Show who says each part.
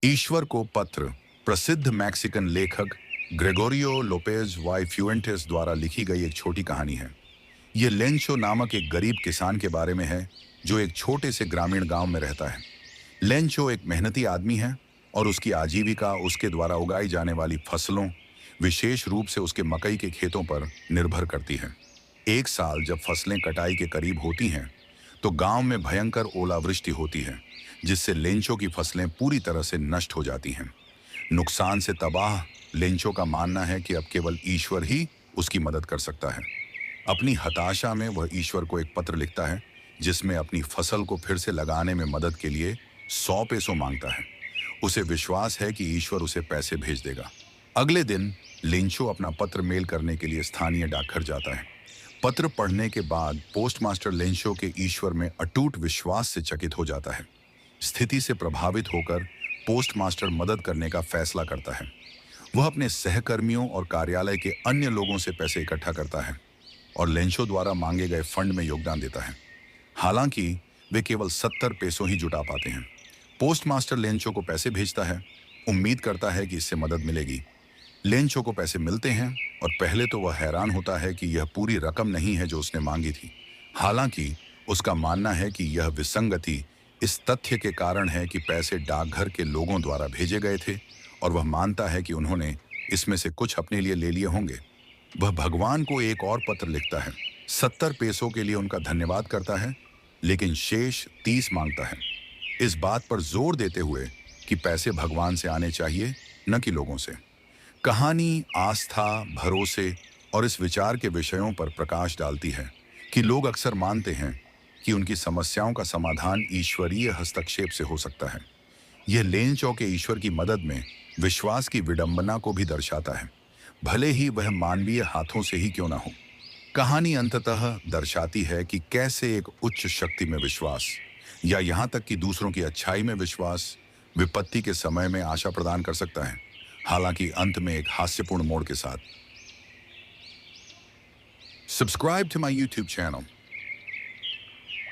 Speaker 1: ईश्वर को पत्र प्रसिद्ध मैक्सिकन लेखक ग्रेगोरियो लोपेज वाई फ्यूएंटेस द्वारा लिखी गई एक छोटी कहानी है। ये लेंचो नामक एक गरीब किसान के बारे में है जो एक छोटे से ग्रामीण गांव में रहता है। लेंचो एक मेहनती आदमी है और उसकी आजीविका उसके द्वारा उगाई जाने वाली फसलों, विशेष रूप से उसके मकई के खेतों पर निर्भर करती है। एक साल जब फसलें कटाई के करीब होती हैं, तो गांव में भयंकर ओलावृष्टि होती है, जिससे लेंचो की फसलें पूरी तरह से नष्ट हो जाती हैं। नुकसान से तबाह लेंचो का मानना है कि अब केवल ईश्वर ही उसकी मदद कर सकता है। अपनी हताशा में वह ईश्वर को एक पत्र लिखता है, जिसमें अपनी फसल को फिर से लगाने में मदद के लिए 100 पेसो मांगता है। उसे विश्वास है कि ईश्वर उसे पैसे भेज देगा। अगले दिन लेंचो अपना पत्र मेल करने के लिए स्थानीय डाकघर जाता है। पत्र पढ़ने के बाद पोस्टमास्टर लेंचो के ईश्वर में अटूट विश्वास से चकित हो जाता है। स्थिति से प्रभावित होकर पोस्टमास्टर मदद करने का फैसला करता है। वह अपने सहकर्मियों और कार्यालय के अन्य लोगों से पैसे इकट्ठा करता है और लेंचो द्वारा मांगे गए फंड में योगदान देता है। हालांकि वे केवल 70 पेसो ही जुटा पाते हैं। पोस्टमास्टर लेंचो को पैसे भेजता है, उम्मीद करता है कि इससे मदद मिलेगी। लेंचो को पैसे मिलते हैं और पहले तो वह हैरान होता है कि यह पूरी रकम नहीं है जो उसने मांगी थी। हालांकि उसका मानना है कि यह विसंगति इस तथ्य के कारण है कि पैसे डाकघर के लोगों द्वारा भेजे गए थे और वह मानता है कि उन्होंने इसमें से कुछ अपने लिए ले लिए होंगे। वह भगवान को एक और पत्र लिखता है, 70 पेसों के लिए उनका धन्यवाद करता है, लेकिन शेष 30 मांगता है, इस बात पर जोर देते हुए कि पैसे भगवान से आने चाहिए, न कि लोगों से। कहानी आस्था, भरोसे और इस विचार के विषयों पर प्रकाश डालती है कि लोग अक्सर मानते हैं कि उनकी समस्याओं का समाधान ईश्वरीय हस्तक्षेप से हो सकता है। यह लेंचो के ईश्वर की मदद में विश्वास की विडंबना को भी दर्शाता है, भले ही वह मानवीय हाथों से ही क्यों ना हो। कहानी अंततः दर्शाती है कि कैसे एक उच्च शक्ति में विश्वास, या यहाँ तक कि दूसरों की अच्छाई में विश्वास, विपत्ति के समय में आशा प्रदान कर सकता है, हालांकि अंत में एक हास्यपूर्ण मोड़ के साथ। Subscribe to my YouTube channel.